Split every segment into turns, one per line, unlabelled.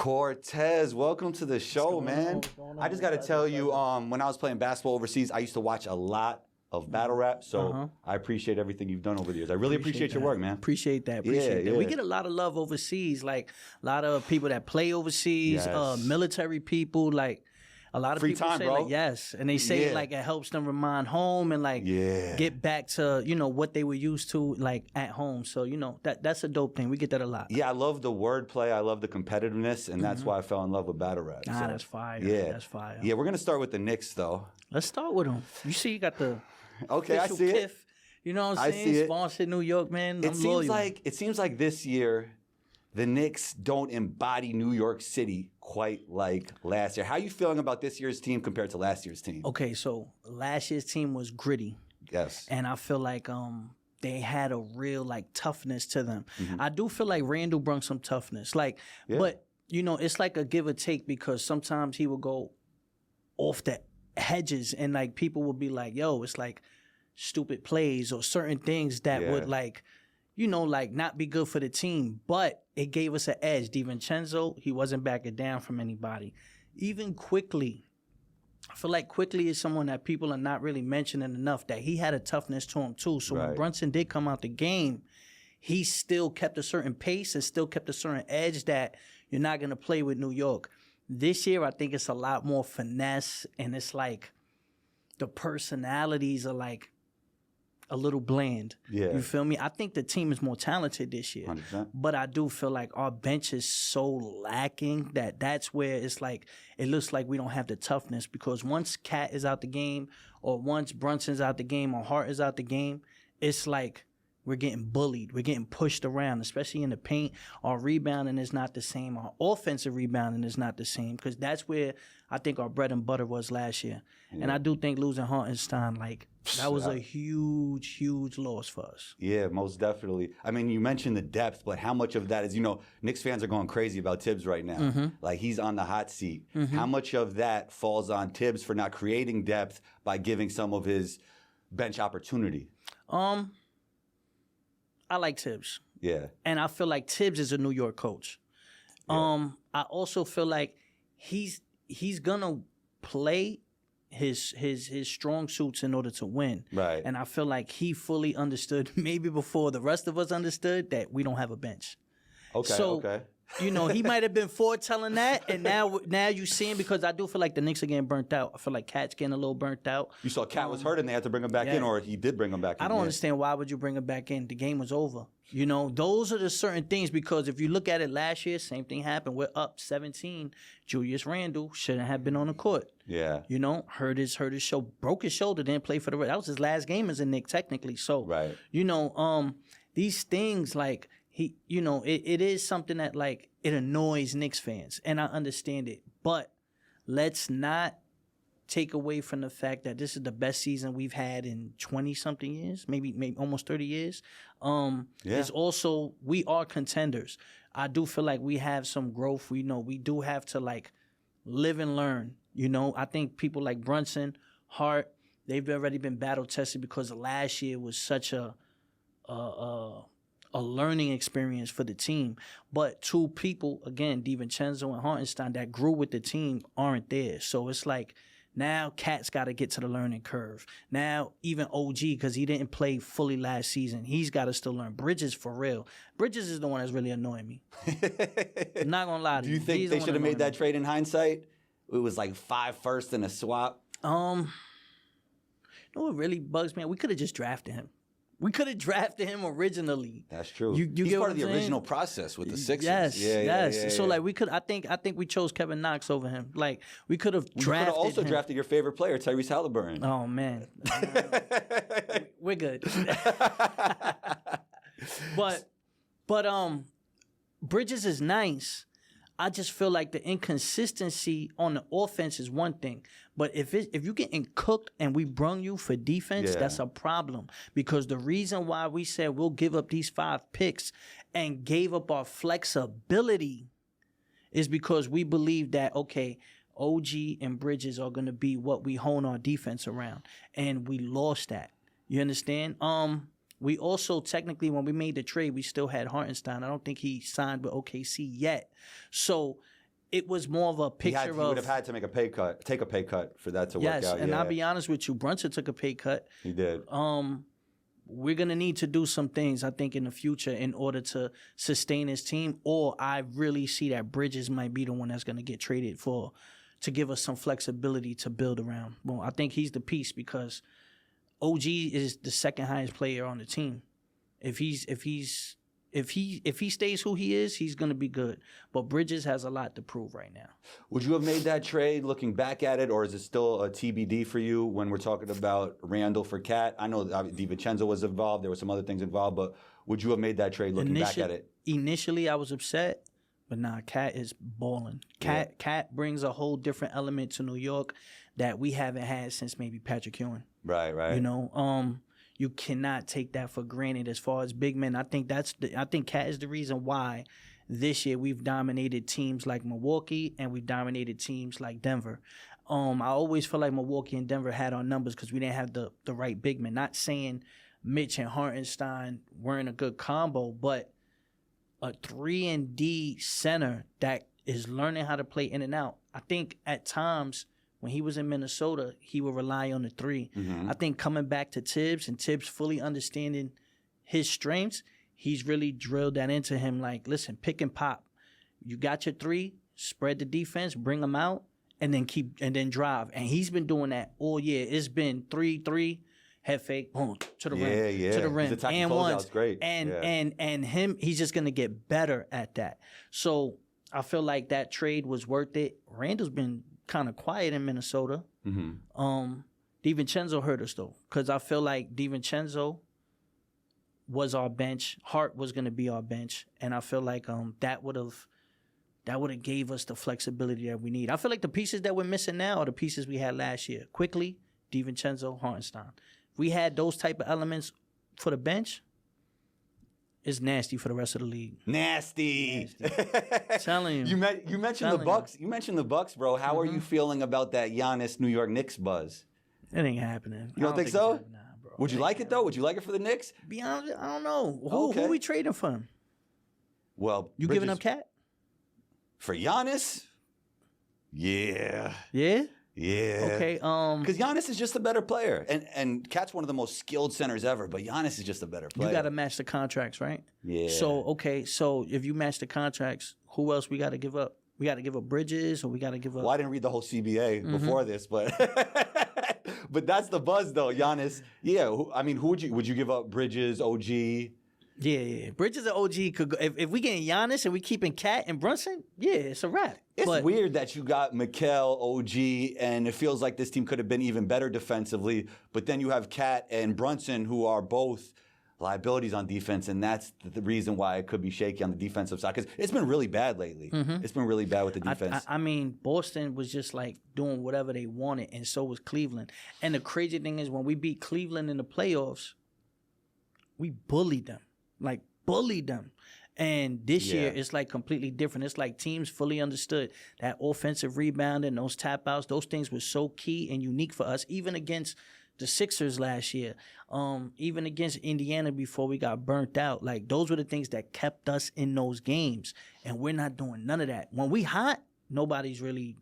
Cortez, welcome to the show, man. I just got to tell you, when I was playing basketball overseas, I used to watch a lot of battle rap, so I appreciate everything you've done over the years. I really appreciate your work, man.
Appreciate that. We get a lot of love overseas, like a lot of people that play overseas, military people, like a lot of
Free
people
time,
say
bro.
like yes, and they say like it helps them remind home and like get back to what they were used to like at home. So that's a dope thing. We get that a lot.
Yeah, I love the wordplay. I love the competitiveness, and that's why I fell in love with battle rap.
Nah,
so,
that's fire.
Yeah,
that's fire.
Yeah, we're gonna start with the Knicks though.
Let's start with them. You see, you got the
okay. I see
Kiff,
it.
You know what I'm saying?
I see it.
Sponsored New York, man.
It seems like this year the Knicks don't embody New York City quite like last year. How are you feeling about this year's team compared to last year's team?
Okay, so last year's team was gritty.
Yes.
And I feel like they had a real like toughness to them. I do feel like Randall brought some toughness. Like, but it's like a give or take because sometimes he will go off the hedges and like people will be like, yo, it's like stupid plays or certain things that would like not be good for the team, but it gave us an edge. DiVincenzo, he wasn't backing down from anybody. Even Quickly, I feel like Quickly is someone that people are not really mentioning enough, that he had a toughness to him too. So when Brunson did come out the game, he still kept a certain pace and still kept a certain edge that you're not going to play with New York. This year, I think it's a lot more finesse, and it's like the personalities are like a little bland. Yeah. You feel me? I think the team is more talented this year.
100%.
But I do feel like our bench is so lacking that's where it's like, it looks like we don't have the toughness because once Cat is out the game or once Brunson's out the game or Hart is out the game, it's like we're getting bullied. We're getting pushed around, especially in the paint. Our rebounding is not the same. Our offensive rebounding is not the same because that's where I think our bread and butter was last year. Yeah. And I do think losing Hartenstein, like, that was a huge, huge loss for us.
Yeah, most definitely. I mean, you mentioned the depth, but how much of that is, Knicks fans are going crazy about Tibbs right now. Like, he's on the hot seat. How much of that falls on Tibbs for not creating depth by giving some of his bench opportunity?
I like Tibbs.
Yeah.
And I feel like Tibbs is a New York coach. I also feel like he's gonna play his strong suits in order to win. Right. And I feel like he fully understood, maybe before the rest of us understood, that we don't have a bench.
Okay.
So,
okay.
He might have been foretelling that, and now you see him because I do feel like the Knicks are getting burnt out. I feel like Cat's getting a little burnt out.
You saw Cat was hurt and they had to bring him back in, or he did bring him back in.
I don't understand why would you bring him back in? The game was over. Those are the certain things because if you look at it last year, same thing happened. We're up 17. Julius Randle shouldn't have been on the court. Yeah. Hurt his shoulder, broke his shoulder, didn't play for the rest. That was his last game as a Knick technically. So, these things like it is something that like it annoys Knicks fans, and I understand it. But let's not take away from the fact that this is the best season we've had in 20-something years, maybe almost 30 years. It's also, we are contenders. I do feel like we have some growth. We do have to like live and learn. I think people like Brunson, Hart, they've already been battle tested because last year was such a learning experience for the team. But two people, again, DiVincenzo and Hartenstein, that grew with the team aren't there. So it's like now Cat's got to get to the learning curve. Now even OG, because he didn't play fully last season, he's got to still learn. Bridges, for real. Bridges is the one that's really annoying me. I'm not going to lie to you.
Do you think they should have made that trade in hindsight? It was like 5 firsts and a swap.
What really bugs me? We could have just drafted him. We could have drafted him originally.
That's true.
You
He's
get
part of the
saying?
Original process with the Sixers.
Yes, yes.
Yeah,
so like we could, I think we chose Kevin Knox over him. Like we could have drafted.
We could have also
him.
drafted your favorite player, Tyrese Halliburton.
Oh man, we're good. but Bridges is nice. I just feel like the inconsistency on the offense is one thing, but if you're getting cooked and we brung you for defense, that's a problem. Because the reason why we said we'll give up these 5 picks and gave up our flexibility is because we believe that, okay, OG and Bridges are going to be what we hone our defense around, and we lost that. You understand? We also technically, when we made the trade, we still had Hartenstein. I don't think he signed with OKC yet. So it was more of a picture
he would have had to take a pay cut for that to work out.
Yes, and I'll be honest with you, Brunson took a pay cut.
He did.
We're going to need to do some things, I think, in the future in order to sustain his team, or I really see that Bridges might be the one that's going to get traded to give us some flexibility to build around. Well, I think he's the piece because OG is the second highest player on the team. If he stays who he is, he's going to be good. But Bridges has a lot to prove right now.
Would you have made that trade looking back at it, or is it still a TBD for you when we're talking about Randall for Cat? I know DiVincenzo was involved. There were some other things involved, but would you have made that trade looking back at it?
Initially, I was upset, but nah, Cat is balling. Cat brings a whole different element to New York that we haven't had since maybe Patrick Ewing.
Right.
You know, you cannot take that for granted as far as big men. I think Cat is the reason why this year we've dominated teams like Milwaukee and we've dominated teams like Denver. I always feel like Milwaukee and Denver had our numbers because we didn't have the right big men. Not saying Mitch and Hartenstein weren't a good combo, but a 3-and-D center that is learning how to play in and out. I think at times when he was in Minnesota, he would rely on the 3. Mm-hmm. I think coming back to Tibbs and Tibbs fully understanding his strengths, he's really drilled that into him. Like, listen, pick and pop. You got your 3, spread the defense, bring them out, and then drive. And he's been doing that all year. It's been 3-3, head fake, boom, to the rim, to the rim, and once.
Great.
And him, he's just gonna get better at that. So I feel like that trade was worth it. Randall's been kind of quiet in Minnesota. Mm-hmm. DiVincenzo hurt us though, because I feel like DiVincenzo was our bench. Hart was going to be our bench, and I feel like that would have gave us the flexibility that we need. I feel like the pieces that we're missing now are the pieces we had last year. Quickly, DiVincenzo, Hartenstein. If we had those type of elements for the bench, it's nasty for the rest of the league.
Nasty.
Telling you.
You mentioned the Bucks. You mentioned the Bucks, bro. How are you feeling about that Giannis New York Knicks buzz?
It ain't happening.
You don't think so? Nah, bro. Would you like it though? Would you like it for the Knicks?
Be honest, I don't know. Who we trading for him?
Well,
you giving up Cat
for Giannis? Yeah.
Yeah.
Yeah.
Okay.
Because Giannis is just a better player, and Cat's one of the most skilled centers ever. But Giannis is just a better player.
You got to match the contracts, right?
Yeah.
So if you match the contracts, who else we got to give up? We got to give up Bridges, or we got to give up.
Well, I didn't read the whole CBA before this, but but that's the buzz though. Giannis. Yeah. I mean, who would you give up? Bridges, OG.
Yeah. Bridges and OG could go. If we getting Giannis and we keeping Cat and Brunson, yeah, it's a wrap.
It's weird that you got Mikal, OG, and it feels like this team could have been even better defensively. But then you have Cat and Brunson, who are both liabilities on defense, and that's the reason why it could be shaky on the defensive side. Because it's been really bad lately. Mm-hmm. It's been really bad with the defense.
I mean, Boston was just like doing whatever they wanted, and so was Cleveland. And the crazy thing is, when we beat Cleveland in the playoffs, we bullied them. Like, bullied them. And this year, it's like completely different. It's like teams fully understood that offensive rebounding, those tap outs, those things were so key and unique for us, even against the Sixers last year, even against Indiana before we got burnt out. Like, those were the things that kept us in those games. And we're not doing none of that. When we hot, nobody's really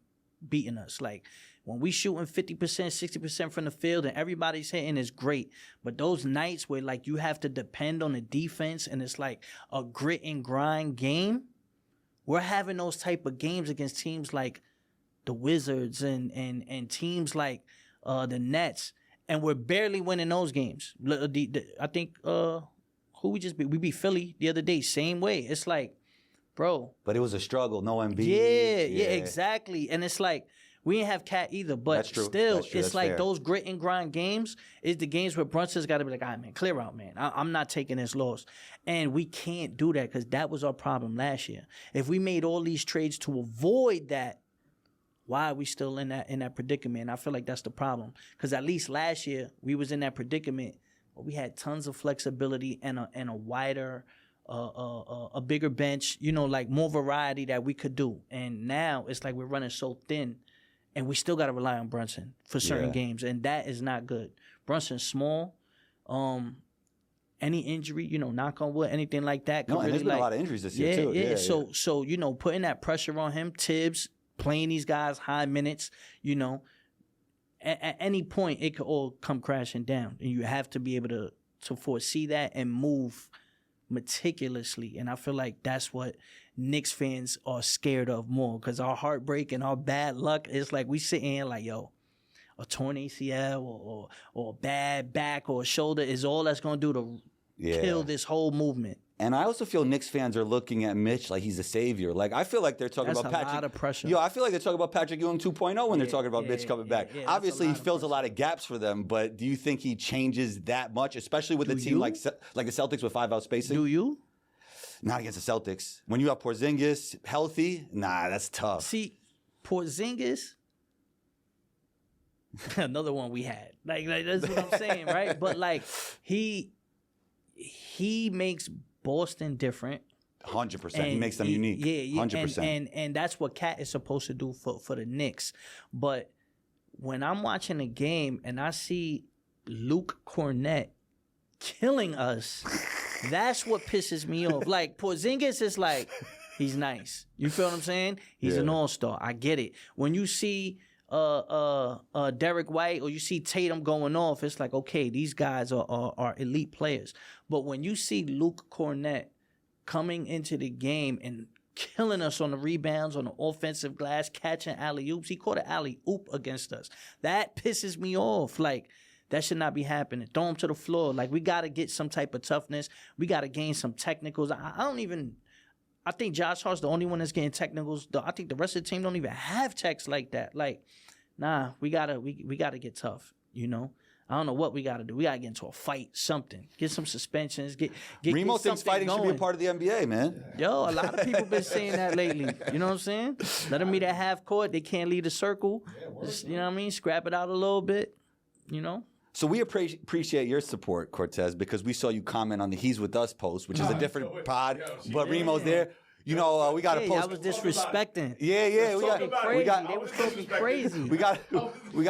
beating us. Like, when we shooting 50%, 60% from the field and everybody's hitting, is great. But those nights where, like, you have to depend on the defense and it's like a grit and grind game, we're having those type of games against teams like the Wizards and teams like the Nets, and we're barely winning those games. I think who we just beat? We beat Philly the other day, same way. It's like, bro.
But it was a struggle, no Embiid.
Yeah, exactly. And it's like, we didn't have Cat either, but still, it's like those grit and grind games is the games where Brunson's got to be like, all right, man, clear out, man. I'm not taking this loss. And we can't do that because that was our problem last year. If we made all these trades to avoid that, why are we still in that predicament? And I feel like that's the problem. Because at least last year, we was in that predicament, but we had tons of flexibility and a wider, a bigger bench, like more variety that we could do. And now it's like we're running so thin. And we still got to rely on Brunson for certain games, and that is not good. Brunson's small, and any injury, knock on wood, anything like that.
No, and
really,
there's been a lot of injuries this year too.
Yeah. So putting that pressure on him, Tibbs playing these guys high minutes, at any point it could all come crashing down, and you have to be able to foresee that and move meticulously. And I feel like that's what Knicks fans are scared of more, because our heartbreak and our bad luck is like we sit in like, yo, a torn ACL or a bad back or a shoulder is all that's going to do to kill this whole movement. And
I also feel Knicks fans are looking at Mitch like he's a savior. Like, I feel like they're talking about Patrick.
That's a lot of pressure.
Yo, I feel like they're talking about Patrick Ewing 2.0 when they're talking about Mitch coming back. Obviously, he fills a lot of gaps for them, but do you think he changes that much, especially with a team like the Celtics with 5-out spacing?
Do you?
Not against the Celtics. When you have Porzingis healthy, that's tough.
See, Porzingis, another one we had. Like that's what I'm saying, right? But like he makes Boston different.
100%. He makes them unique.
Yeah.
100%.
And that's what Cat is supposed to do for the Knicks. But when I'm watching the game and I see Luke Cornett killing us, that's what pisses me off. Like, Porzingis is like, he's nice. You feel what I'm saying? He's an all-star. I get it. When you see Derek White or you see Tatum going off, it's like, okay, these guys are elite players. But when you see Luke Cornett coming into the game and killing us on the rebounds, on the offensive glass, catching alley-oops. He caught an alley-oop against us. That pisses me off. Like, that should not be happening. Throw him to the floor. Like, we got to get some type of toughness. We got to gain some technicals. I think Josh Hart's the only one that's getting technicals. I think the rest of the team don't even have techs like that. Like, nah, we gotta get tough, I don't know what we got to do. We got to get into a fight, something. Get some suspensions.
Remo thinks fighting should be a part of the NBA, man.
Yo, a lot of people been saying that lately. You know what I'm saying? Let them meet at half court. They can't lead a circle. Just, you know what I mean? Scrap it out a little bit,
So we appreciate your support, Cortez, because we saw you comment on the He's With Us post, which is a different pod, but Remo's there. We got to post.
I was disrespecting.
Yeah. They
was talking crazy.
We got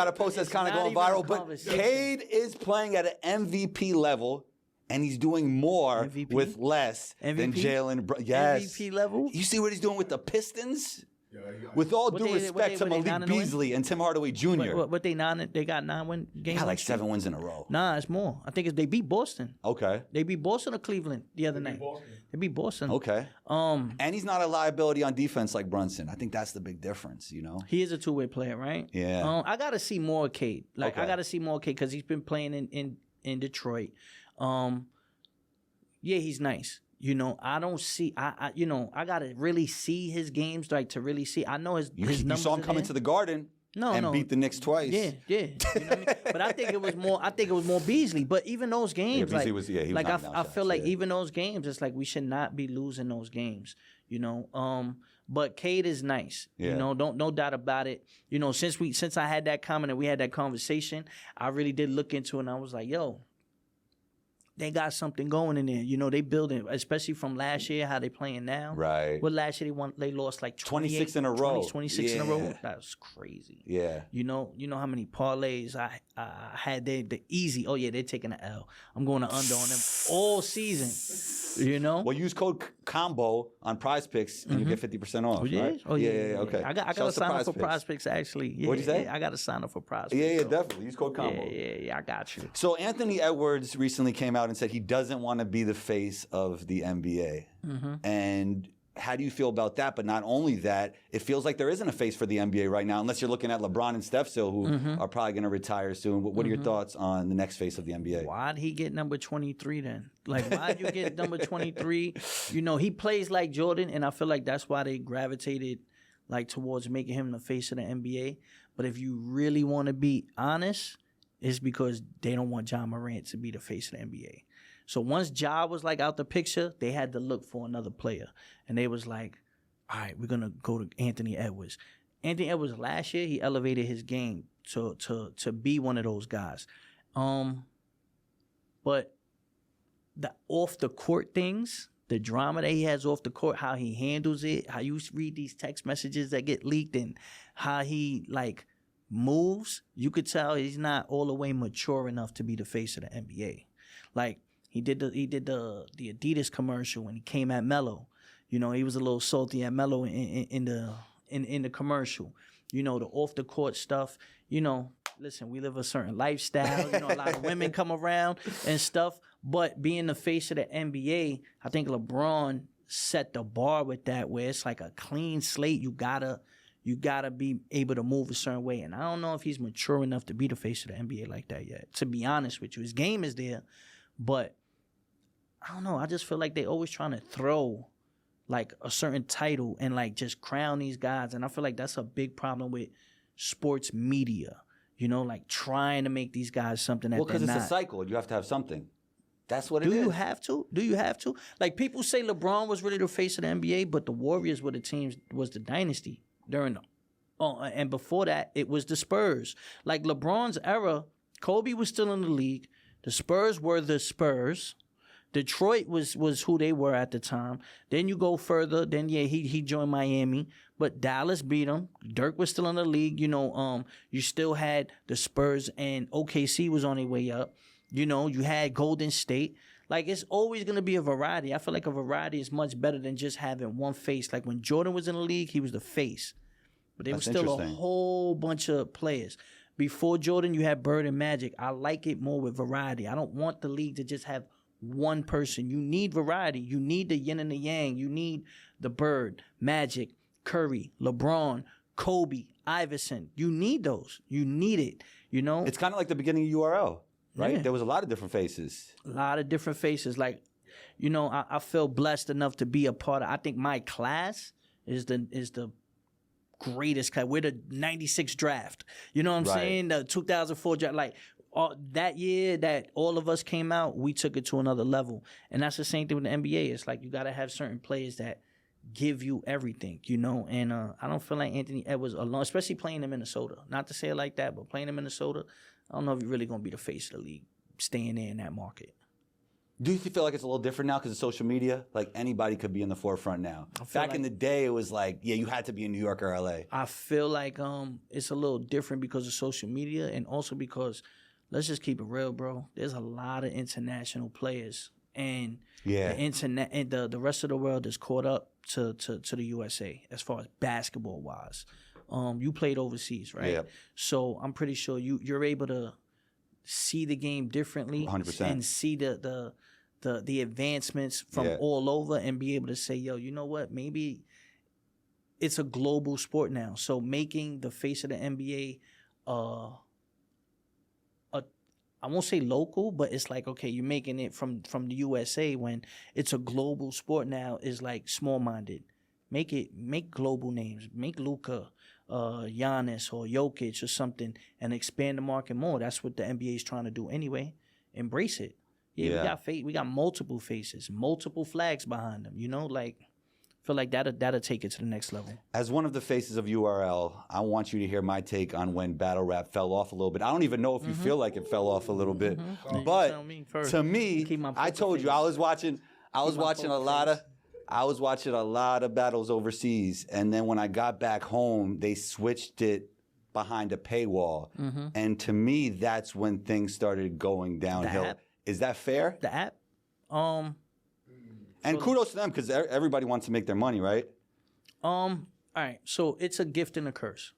a post that's kind of going viral. But Cade is playing at an MVP level, and he's doing more with less than Jalen. Yes.
MVP level?
You see what he's doing with the Pistons? With all due respect to Malik Beasley and Tim Hardaway Jr.
But they got 9 games.
Yeah, like 7 wins in a row.
Nah, it's more. I think they beat Boston.
Okay.
They beat Boston or Cleveland the other night. They beat Boston.
Okay. And he's not a liability on defense like Brunson. I think that's the big difference,
He is a two-way player, right?
Yeah.
I got to see more of Cade. I got to see more of Cade because he's been playing in Detroit. Yeah, he's nice. I don't see. I gotta really see his games, like to really see. I know his numbers.
You saw him come into the Garden.
No.
Beat the Knicks twice.
Yeah. You know what I mean? But I think it was more Beasley. But even those games,
he was
I feel like even those games, it's like we should not be losing those games. But Cade is nice. No doubt about it. Since I had that comment and we had that conversation, I really did look into it and I was like, yo, they got something going in there. They building, especially from last year, how they playing now.
Right.
Well, last year they lost like
26 in a row.
26 in a row. That was crazy.
Yeah.
You know how many parlays I had the easy. Oh yeah, they're taking an L. I'm going to under on them all season.
Well, use code COMBO on Prize Picks and you get 50% off.
Oh yeah.
Right?
Oh yeah.
Okay.
I got to sign up for Prize Picks actually. Yeah,
What'd you say?
I got to sign up for Prize Picks.
Yeah, definitely. Use code COMBO.
Yeah. I got you.
So Anthony Edwards recently came out and said he doesn't want to be the face of the NBA. And how do you feel about that? But not only that, it feels like there isn't a face for the NBA right now, unless you're looking at LeBron and Steph still, who are probably going to retire soon. What are your thoughts on the next face of the NBA?
Why'd he get number 23 then? Like, why'd you get number 23? He plays like Jordan, and I feel like that's why they gravitated towards making him the face of the NBA. But if you really want to be honest, it's because they don't want John Morant to be the face of the NBA. So once Ja was out the picture, they had to look for another player. And they was like, all right, we're going to go to Anthony Edwards. Anthony Edwards last year, he elevated his game to be one of those guys. But the off the court things, the drama that he has off the court, how he handles it, how you read these text messages that get leaked and how he moves, you could tell he's not all the way mature enough to be the face of the NBA. He did the Adidas commercial when he came at Melo. You know, he was a little salty at Melo in the commercial. You know, the off the court stuff. You know, listen, we live a certain lifestyle. You know, a lot of women come around and stuff. But being the face of the NBA, I think LeBron set the bar with that, where it's like a clean slate. You gotta be able to move a certain way. And I don't know if he's mature enough to be the face of the NBA like that yet. To be honest with you, his game is there, but I don't know. I just feel like they always trying to throw like a certain title and like just crown these guys. And I feel like that's a big problem with sports media, you know, like trying to make these guys something that they're not. Well,
because it's a cycle. You have to have something. That's what it is.
Do you have to? Do you have to? Like people say LeBron was really the face of the NBA, but the Warriors were the teams, was the dynasty during and before that, it was the Spurs. Like LeBron's era, Kobe was still in the league. The Spurs were the Spurs. Detroit was who they were at the time. Then you go further. Then he joined Miami, but Dallas beat him. Dirk was still in the league. You know, you still had the Spurs and OKC was on their way up. You know, you had Golden State. Like it's always gonna be a variety. I feel like a variety is much better than just having one face. Like when Jordan was in the league, he was the face, but there was still a whole bunch of players. Before Jordan, you had Bird and Magic. I like it more with variety. I don't want the league to just have one person. You need variety. You need the yin and the yang. You need the Bird, Magic, Curry, LeBron, Kobe, Iverson. You need those. You need it. You know?
It's kind of like the beginning of URL, right? Yeah. There was a lot of different faces.
A lot of different faces. Like, you know, I feel blessed enough to be a part of. I think my class is the greatest class. We're the 96 draft. You know what I'm saying? The 2004 draft. Like, that year that all of us came out, we took it to another level. And that's the same thing with the NBA. It's like you got to have certain players that give you everything, you know? And I don't feel like Anthony Edwards alone, especially playing in Minnesota. Not to say it like that, but playing in Minnesota, I don't know if you're really going to be the face of the league staying there in that market.
Do you feel like it's a little different now because of social media? Like anybody could be in the forefront now. Back in the day, it was like, yeah, you had to be in New York or LA.
I feel like it's a little different because of social media and also because let's just keep it real, bro. There's a lot of international players, and the internet and the rest of the world is caught up to the USA as far as basketball wise. You played overseas, right?
Yeah.
So I'm pretty sure you're able to see the game differently
100%.
And see the advancements from all over and be able to say, yo, you know what? Maybe it's a global sport now. So making the face of the NBA I won't say local, but it's like, okay, you're making it from the USA when it's a global sport now is like small-minded. Make global names. Make Luka, Giannis, or Jokic or something and expand the market more. That's what the NBA is trying to do anyway. Embrace it. Yeah. We got multiple faces, multiple flags behind them, you know, like feel like that'll take it to the next level. As
one of the faces of URL, I want you to hear my take on when battle rap fell off a little bit. I don't even know if you feel like it fell off a little bit, but to me, I told you I was watching a lot of battles overseas, and then when I got back home, they switched it behind a paywall, and to me, that's when things started going downhill. Is that fair?
The app,
and kudos to them because everybody wants to make their money, right?
All right. So it's a gift and a curse.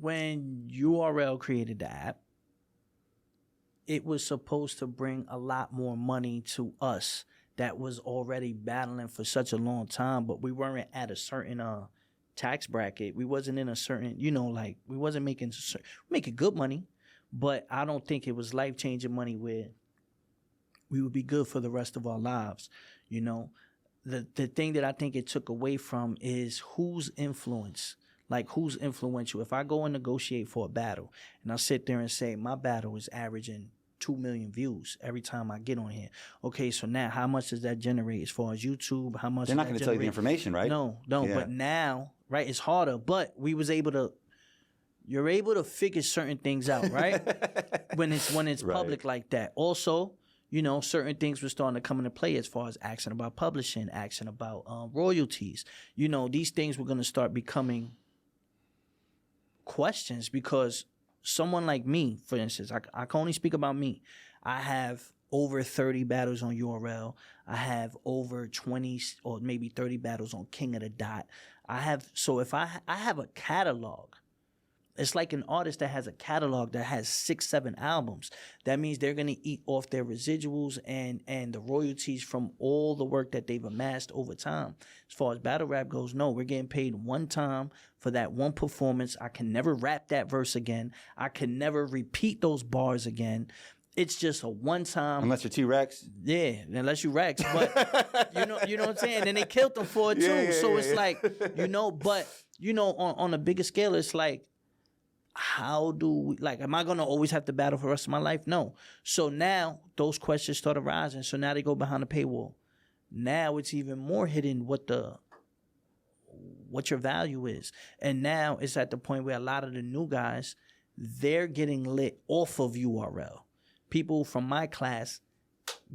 When URL created the app, it was supposed to bring a lot more money to us that was already battling for such a long time, but we weren't at a certain tax bracket. We wasn't in a certain, you know, like we wasn't making good money, but I don't think it was life-changing money where we would be good for the rest of our lives, you know. The thing that I think it took away from is who's influence, like who's influential. If I go and negotiate for a battle and I sit there and say my battle is averaging 2 million views every time I get on here. Okay, so now how much does that generate as far as YouTube? How much?
They're not going to tell you the information, right?
No. Yeah. But now, right, it's harder. But we was able to. You're able to figure certain things out, right? when it's right. Public like that. Also, you know, certain things were starting to come into play as far as asking about publishing, asking about royalties. You know, these things were going to start becoming questions because someone like me, for instance, I can only speak about me. I have over 30 battles on URL. I have over 20 or maybe 30 battles on King of the Dot. So if I have a catalog, it's like an artist that has a catalog that has 6, 7 albums. That means they're going to eat off their residuals and the royalties from all the work that they've amassed over time. As far as battle rap goes, no, we're getting paid one time for that one performance. I can never rap that verse again. I can never repeat those bars again. It's just a one-time.
Unless you're T-Rex.
Yeah, unless you Rex. But you know what I'm saying? And they killed them for it too. It's like, but on a bigger scale, it's like, how do we, like, am I going to always have to battle for the rest of my life? No. So now those questions start arising. So now they go behind the paywall. Now it's even more hidden what your value is. And now it's at the point where a lot of the new guys, they're getting lit off of URL. People from my class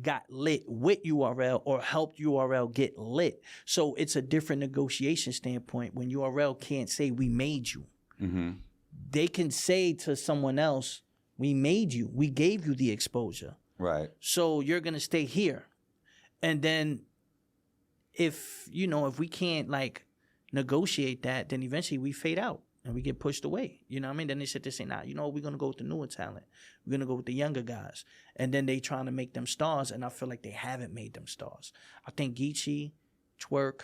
got lit with URL or helped URL get lit. So it's a different negotiation standpoint when URL can't say we made you. Mm-hmm. They can say to someone else, we made you. We gave you the exposure.
Right.
So you're going to stay here. And then if we can't like negotiate that, then eventually we fade out and we get pushed away. You know what I mean? Then they sit there saying, we're going to go with the newer talent. We're going to go with the younger guys. And then they trying to make them stars. And I feel like they haven't made them stars. I think Geechee, Twerk,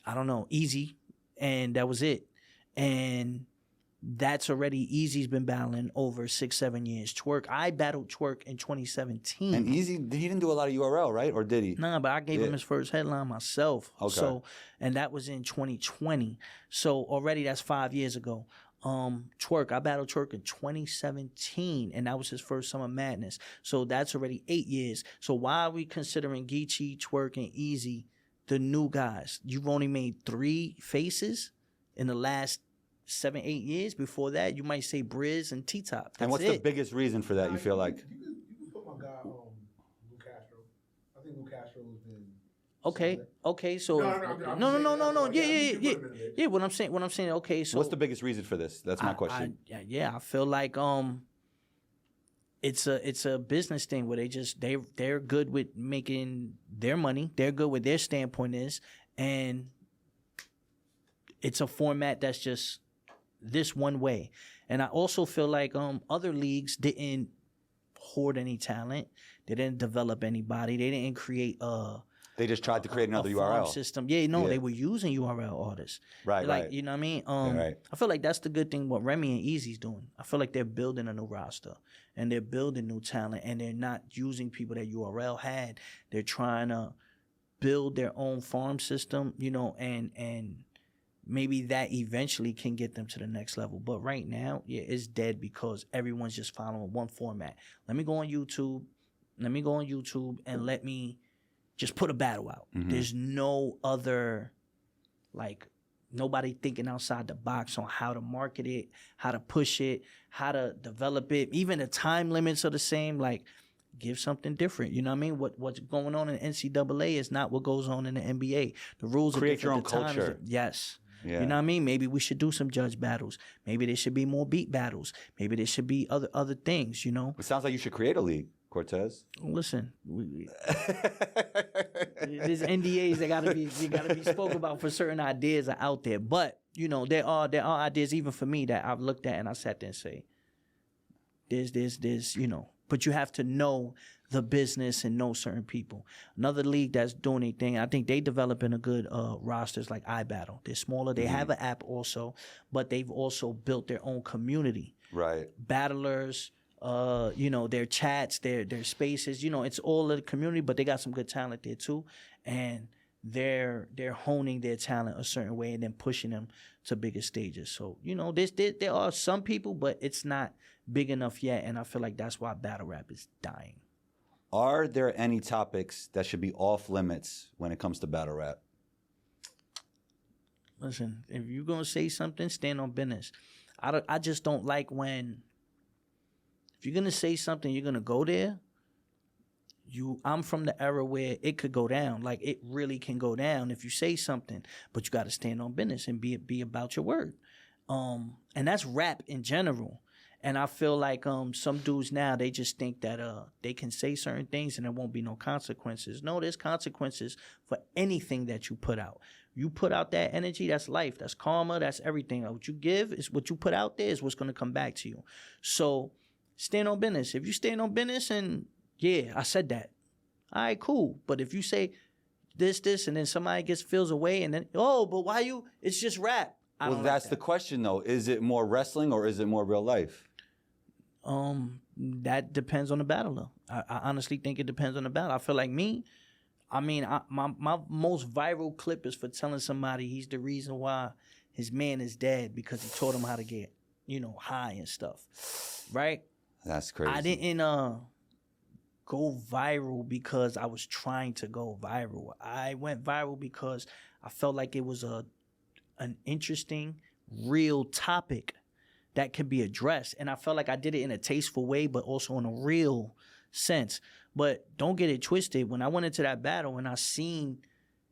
I don't know, Easy, and that was it. And that's already, Easy's been battling over 6-7 years. Twerk, I battled Twerk in 2017.
And Easy, he didn't do a lot of URL, right? Or did he?
Nah, but I gave him his first headline myself.
Okay.
So, and that was in 2020. So already that's 5 years ago. Twerk, I battled Twerk in 2017, and that was his first Summer Madness. So that's already 8 years. So why are we considering Geechee, Twerk, and Easy the new guys? You've only made 3 faces in the last 7-8 years. Before that, you might say Briz and T-Top.
And what's the biggest reason for that, you feel like?
You can put my guy Lou Castro. I think Lou Castro has been
Okay, so no. Yeah, what I'm saying, okay, so
what's the biggest reason for this? That's my question.
I feel like it's a business thing where they're good with making their money. They're good with their standpoint is, and it's a format that's just this one way. And I also feel like other leagues didn't hoard any talent. They didn't develop anybody. They didn't create
they just tried to create another URL
system. They were using URL artists.
Right,
like,
right.
You know what I mean?
Right.
I feel like that's the good thing what Remy and Easy's doing. I feel like they're building a new roster and they're building new talent and they're not using people that URL had. They're trying to build their own farm system, and maybe that eventually can get them to the next level. But right now, it's dead because everyone's just following one format. Let me go on YouTube and let me just put a battle out. Mm-hmm. There's no other, nobody thinking outside the box on how to market it, how to push it, how to develop it. Even the time limits are the same. Give something different. You know what I mean? What's going on in NCAA is not what goes on in the NBA. The rules
create
are different.
Create your own culture.
Yes.
Yeah.
You know what I mean? Maybe we should do some judge battles. Maybe there should be more beat battles. Maybe there should be other things,
It sounds like you should create a league, Cortez.
Listen, there's NDAs that gotta be spoken about for certain ideas are out there. But, there are ideas even for me that I've looked at and I sat there and say, there's, but you have to know the business and know certain people. Another league that's doing anything, I think they developing a good rosters like iBattle. They're smaller. They have an app also, but they've also built their own community.
Right.
Battlers, their chats, their spaces, it's all of the community, but they got some good talent there too. And they're honing their talent a certain way and then pushing them to bigger stages. So, there are some people, but it's not big enough yet. And I feel like that's why battle rap is dying.
Are there any topics that should be off limits when it comes to battle rap?
Listen, if you're going to say something, stand on business. I just don't like when, if you're going to say something, you're going to go there. I'm from the era where it could go down. It really can go down if you say something, but you got to stand on business and be about your word. And that's rap in general. And I feel like some dudes now, they just think that they can say certain things and there won't be no consequences. No, there's consequences for anything that you put out. You put out that energy, that's life, that's karma, that's everything. What you give is what you put out there is what's going to come back to you. So stand on business. If you stand on business and, yeah, I said that. All right, cool. But if you say this, and then somebody feels away and then, oh, but why you, it's just rap.
Well, that's the question, though. Is it more wrestling or is it more real life?
That depends on the battler. I honestly think it depends on the battle. I feel like my most viral clip is for telling somebody he's the reason why his man is dead because he taught him how to get, high and stuff. Right? That's crazy. I didn't go viral because I was trying to go viral. I went viral because I felt like it was an interesting, real topic that could be addressed. And I felt like I did it in a tasteful way, but also in a real sense. But don't get it twisted. When I went into that battle and I seen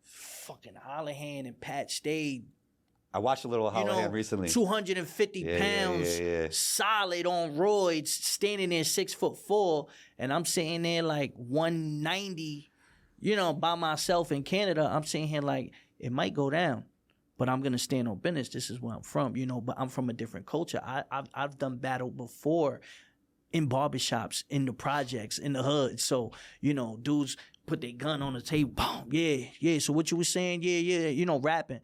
fucking Holohan and Pat Stay,
I watched a little Holohan recently.
250 pounds, solid on roids, standing there 6'4", and I'm sitting there like 190, by myself in Canada. I'm sitting here like, it might go down, but I'm gonna stand on business. This is where I'm from, but I'm from a different culture. I've done battle before in barbershops, in the projects, in the hood. So, dudes put their gun on the table, boom, yeah. So what you were saying, yeah, rapping.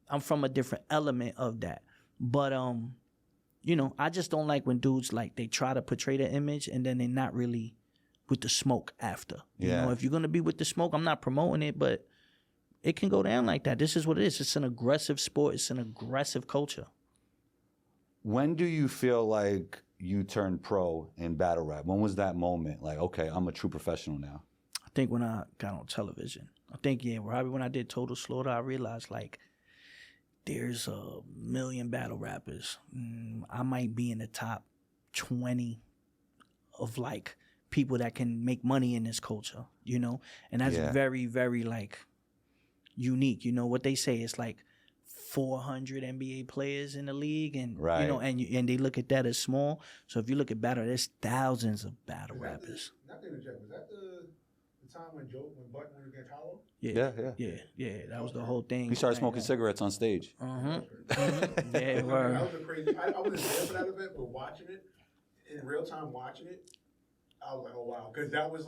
I'm from a different element of that. But I just don't like when dudes they try to portray the image and then they're not really with the smoke after. You know, if you're gonna be with the smoke, I'm not promoting it, but it can go down like that. This is what it is. It's an aggressive sport. It's an aggressive culture.
When do you feel like you turned pro in battle rap? When was that moment? Like, okay, I'm a true professional now.
I think when I got on television. I think, probably when I did Total Slaughter, I realized, there's a million battle rappers. I might be in the top 20 of, people that can make money in this culture, And that's very, very, unique. What they say is 400 NBA players in the league, and and they look at that as small. So if you look at battle, there's thousands of battle rappers.
Not to interject, was that the time when Button went against Hollow?
Yeah. That was the whole thing.
He started smoking cigarettes on stage.
Yeah,
that was a crazy. I wasn't there for that event, but watching it in real time, I was like, oh wow, because that was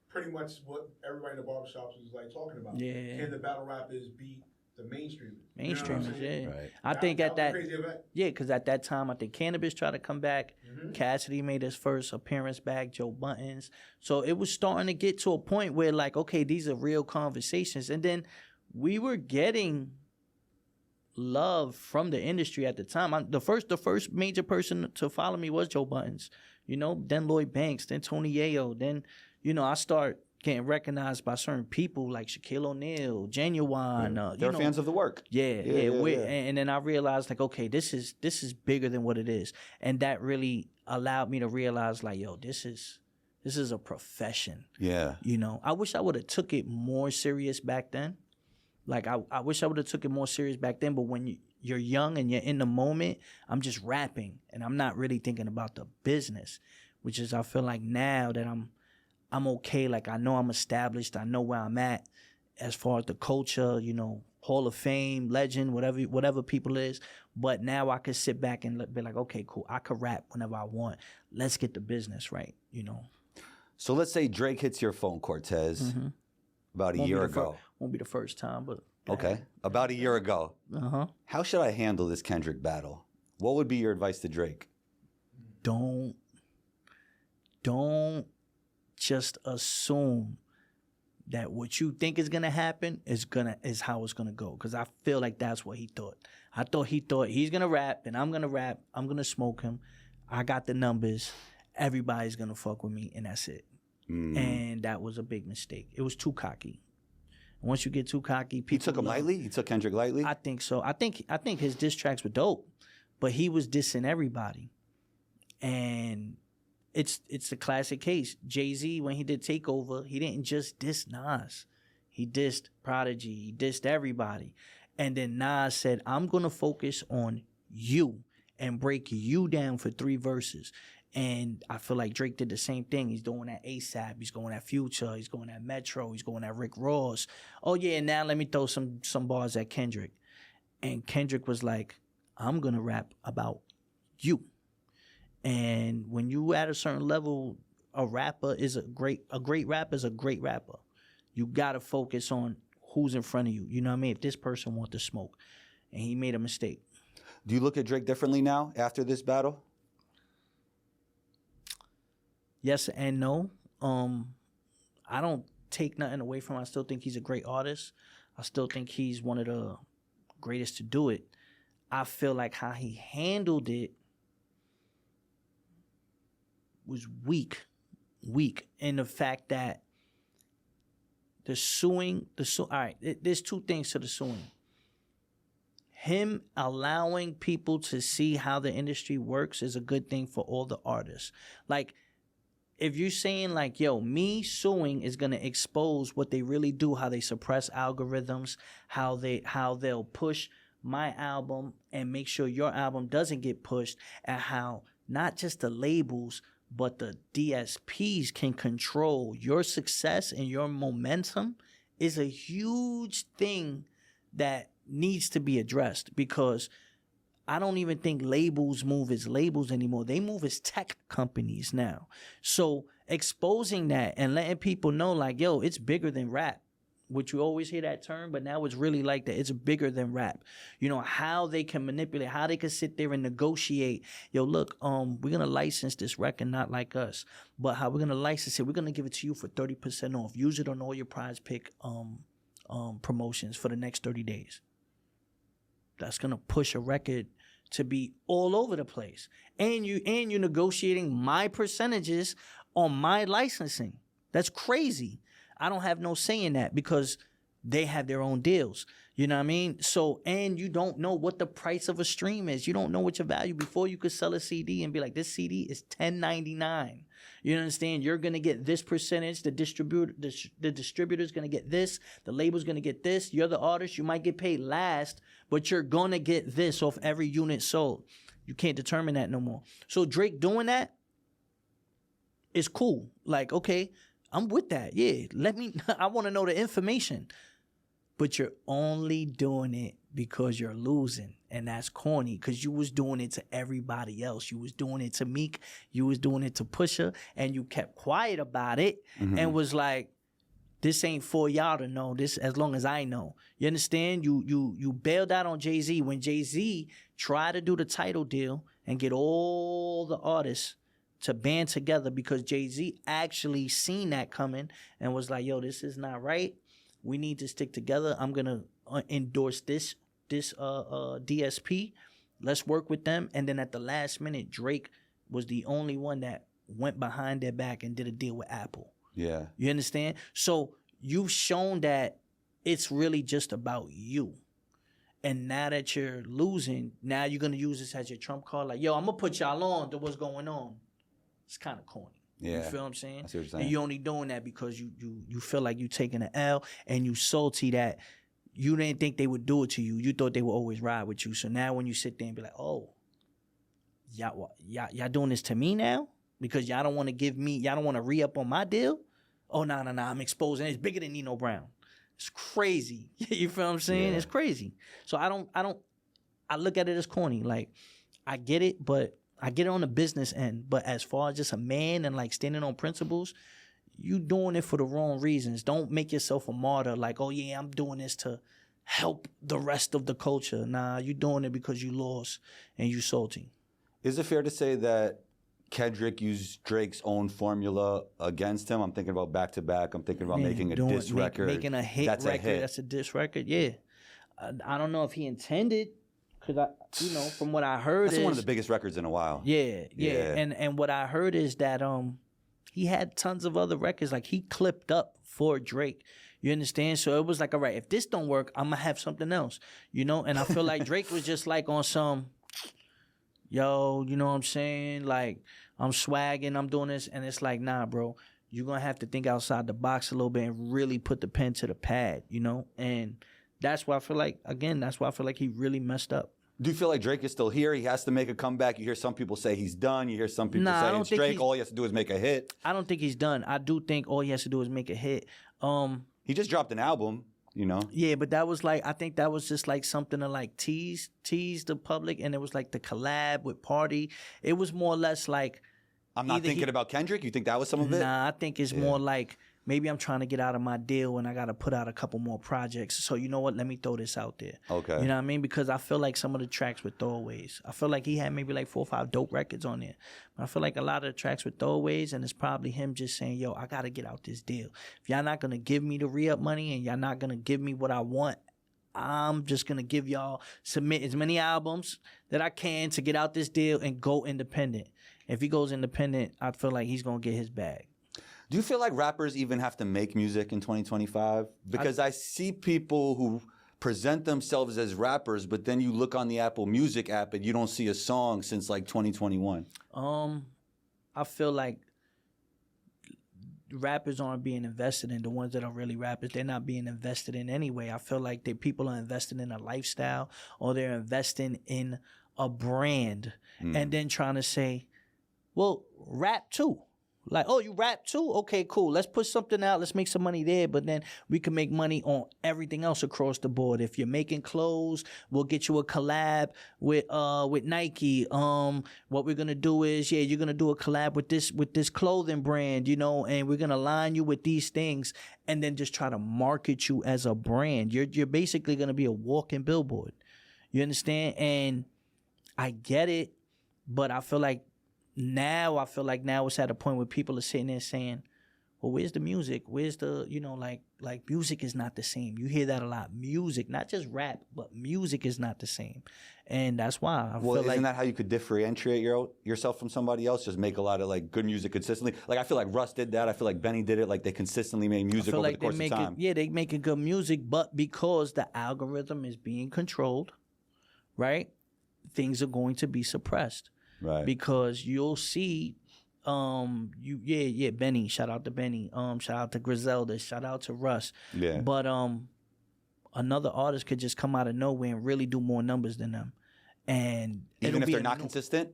pretty much what everybody in the barbershops was talking about.
Yeah.
Can the battle rappers beat the mainstreamers?
Mainstreamers,
Right.
I think at that,
crazy event.
because at that time, I think Cannabis tried to come back. Cassidy made his first appearance back, Joe Buttons. So it was starting to get to a point where okay, these are real conversations. And then we were getting love from the industry at the time. The first major person to follow me was Joe Buttons. Then Lloyd Banks, then Tony Yayo, then, I start getting recognized by certain people like Shaquille O'Neal, Genuine.
They're fans of the work.
Yeah. And then I realized okay, this is bigger than what it is, and that really allowed me to realize this is a profession.
Yeah.
I wish I would have took it more serious back then. I wish I would have took it more serious back then. But when you're young and you're in the moment, I'm just rapping and I'm not really thinking about the business, which is I feel like now that I'm okay. I know I'm established. I know where I'm at as far as the culture, Hall of Fame, legend, whatever people is. But now I could sit back and be okay, cool. I could rap whenever I want. Let's get the business right,
So let's say Drake hits your phone, Cortez, about a year ago.
Won't be the first time, but...
Okay. About a year ago. How should I handle this Kendrick battle? What would be your advice to Drake?
Don't just assume that what you think is gonna happen is how it's gonna go. Because I feel like that's what he thought. He thought he's gonna rap and I'm gonna rap. I'm gonna smoke him. I got the numbers. Everybody's gonna fuck with me, and that's it. And that was a big mistake. It was too cocky. Once you get too cocky, people... He
took him lightly? He took Kendrick lightly?
I think so. I think his diss tracks were dope, but he was dissing everybody. And it's a classic case. Jay-Z, when he did Takeover, he didn't just diss Nas. He dissed Prodigy. He dissed everybody. And then Nas said, I'm going to focus on you. and break you down for 3 verses. And I feel like Drake did the same thing. He's doing that ASAP. He's going at Future. He's going at Metro. He's going at Rick Ross. Oh, yeah, now let me throw some bars at Kendrick. And Kendrick was like, I'm going to rap about you. And when you at a certain level, a great rapper is a great rapper. You got to focus on who's in front of you. You know what I mean? If this person wants to smoke and he made a mistake.
Do you look at Drake differently now after this battle?
Yes and no. I don't take nothing away from him. I still think he's a great artist. I still think he's one of the greatest to do it. I feel like how he handled it was weak. In the fact that all right, there's 2 things to the suing. Him allowing people to see how the industry works is a good thing for all the artists. Like, if you're saying like, yo, me suing is going to expose what they really do, how they suppress algorithms, how they'll push my album and make sure your album doesn't get pushed, and how not just the labels, but the DSPs can control your success and your momentum, is a huge thing that needs to be addressed, because I don't even think labels move as labels anymore. They move as tech companies now. So exposing that and letting people know like, yo, it's bigger than rap, which you always hear that term, but now it's really like that. It's bigger than rap. You know, how they can manipulate, how they can sit there and negotiate. Yo, look, we're going to license this record, not like us, but how we're going to license it, we're going to give it to you for 30% off. Use it on all your Prize Pick promotions for the next 30 days. That's going to push a record to be all over the place. And you're negotiating my percentages on my licensing. That's crazy. I don't have no say in that because they have their own deals. You know what I mean? So, and you don't know what the price of a stream is. You don't know what your value. Before you could sell a CD and be like, this CD is $10.99. You understand? You're going to get this percentage. The distributor's going to get this. The label's going to get this. You're the artist. You might get paid last, but you're going to get this off every unit sold. You can't determine that no more. So Drake doing that is cool. Like, okay, I'm with that. Yeah, I want to know the information. But you're only doing it because you're losing. And that's corny, because you was doing it to everybody else. You was doing it to Meek. You was doing it to Pusha. And you kept quiet about it and was like, this ain't for y'all to know. This as long as I know. You understand? You bailed out on Jay-Z when Jay-Z tried to do the title deal and get all the artists to band together, because Jay-Z actually seen that coming and was like, yo, this is not right. We need to stick together. I'm going to endorse this DSP. Let's work with them. And then at the last minute, Drake was the only one that went behind their back and did a deal with Apple.
Yeah.
You understand? So you've shown that it's really just about you. And now that you're losing, now you're going to use this as your trump card. Like, yo, I'm going to put y'all on to what's going on. It's kind of corny.
Yeah.
You feel what I'm saying?
I see what you're saying.
And you're only doing that because you feel like you taking an L and you salty that you didn't think they would do it to you. You thought they would always ride with you. So now when you sit there and be like, oh, y'all doing this to me now? Because y'all don't want to y'all don't want to re-up on my deal? Oh, no, I'm exposing it. It's bigger than Nino Brown. It's crazy. You feel what I'm saying? Yeah. It's crazy. So I look at it as corny. Like, I get it, but I get it on the business end. But as far as just a man and like standing on principles, you doing it for the wrong reasons. Don't make yourself a martyr. Like, oh yeah, I'm doing this to help the rest of the culture. Nah, you doing it because you lost and you salty.
Is it fair to say that Kendrick used Drake's own formula against him? I'm thinking about back to back. I'm thinking about making a diss record.
Making a hit record. A hit. That's a diss record. Yeah. I don't know if he intended. Because from what I heard,
that's one of the biggest records in a while.
Yeah. And what I heard is that he had tons of other records. Like, he clipped up for Drake. You understand? So it was like, all right, if this don't work, I'm gonna have something else. And I feel like Drake was just like on some, yo, you know what I'm saying? Like, I'm swagging, I'm doing this, and it's like, nah, bro, you're gonna have to think outside the box a little bit and really put the pen to the pad, And that's why I feel like he really messed up.
Do you feel like Drake is still here? He has to make a comeback. You hear some people say he's done. You hear some people say it's Drake. All he has to do is make a hit.
I don't think he's done. I do think all he has to do is make a hit.
He just dropped an album, you know?
Yeah, but that was like, I think that was just like something to like tease the public. And it was like the collab with Party. It was more or less like.
I'm not thinking about Kendrick? You think that was some of it?
Nah, I think it's more like maybe I'm trying to get out of my deal and I got to put out a couple more projects. So you know what? Let me throw this out there.
Okay.
You know what I mean? Because I feel like some of the tracks were throwaways. I feel like he had maybe like 4 or 5 dope records on there. But I feel like a lot of the tracks were throwaways, and it's probably him just saying, yo, I got to get out this deal. If y'all not going to give me the re-up money and y'all not going to give me what I want, I'm just going to give y'all, submit as many albums that I can to get out this deal and go independent. If he goes independent, I feel like he's going to get his bag.
Do you feel like rappers even have to make music in 2025? Because I see people who present themselves as rappers, but then you look on the Apple Music app and you don't see a song since like 2021.
I feel like rappers aren't being invested in. The ones that are really rappers, they're not being invested in anyway. I feel like people are investing in a lifestyle, or they're investing in a brand, and then trying to say, well, rap too. Like, oh, you rap too? Okay, cool. Let's put something out. Let's make some money there. But then we can make money on everything else across the board. If you're making clothes, we'll get you a collab with Nike. What we're gonna do is, you're gonna do a collab with this clothing brand, you know, and we're gonna line you with these things, and then just try to market you as a brand. You're basically gonna be a walking billboard. You understand? And I get it, but I feel like now it's at a point where people are sitting there saying, well, where's the music? Where's the, you know, like music is not the same. You hear that a lot. Music, not just rap, but music is not the same. And that's why I feel like... Well,
isn't that how you could differentiate yourself from somebody else? Just make a lot of like good music consistently? Like I feel like Russ did that. I feel like Benny did it. Like they consistently made music over the course of time.
They making good music, but because the algorithm is being controlled, right, things are going to be suppressed.
Right.
Because you'll see, Benny. Shout out to Benny. Shout out to Griselda. Shout out to Russ.
Yeah.
But another artist could just come out of nowhere and really do more numbers than them, and
even if they're not consistent.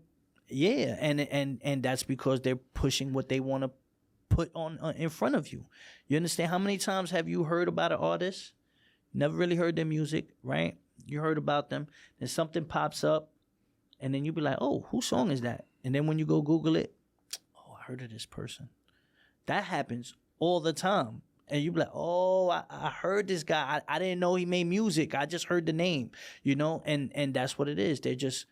Yeah, and that's because they're pushing what they want to put on in front of you. You understand? How many times have you heard about an artist? Never really heard their music, right? You heard about them, then something pops up. And then you be like, oh, whose song is that? And then when you go Google it, oh, I heard of this person. That happens all the time. And you be like, oh, I heard this guy. I didn't know he made music. I just heard the name, you know? And that's what it is. They're just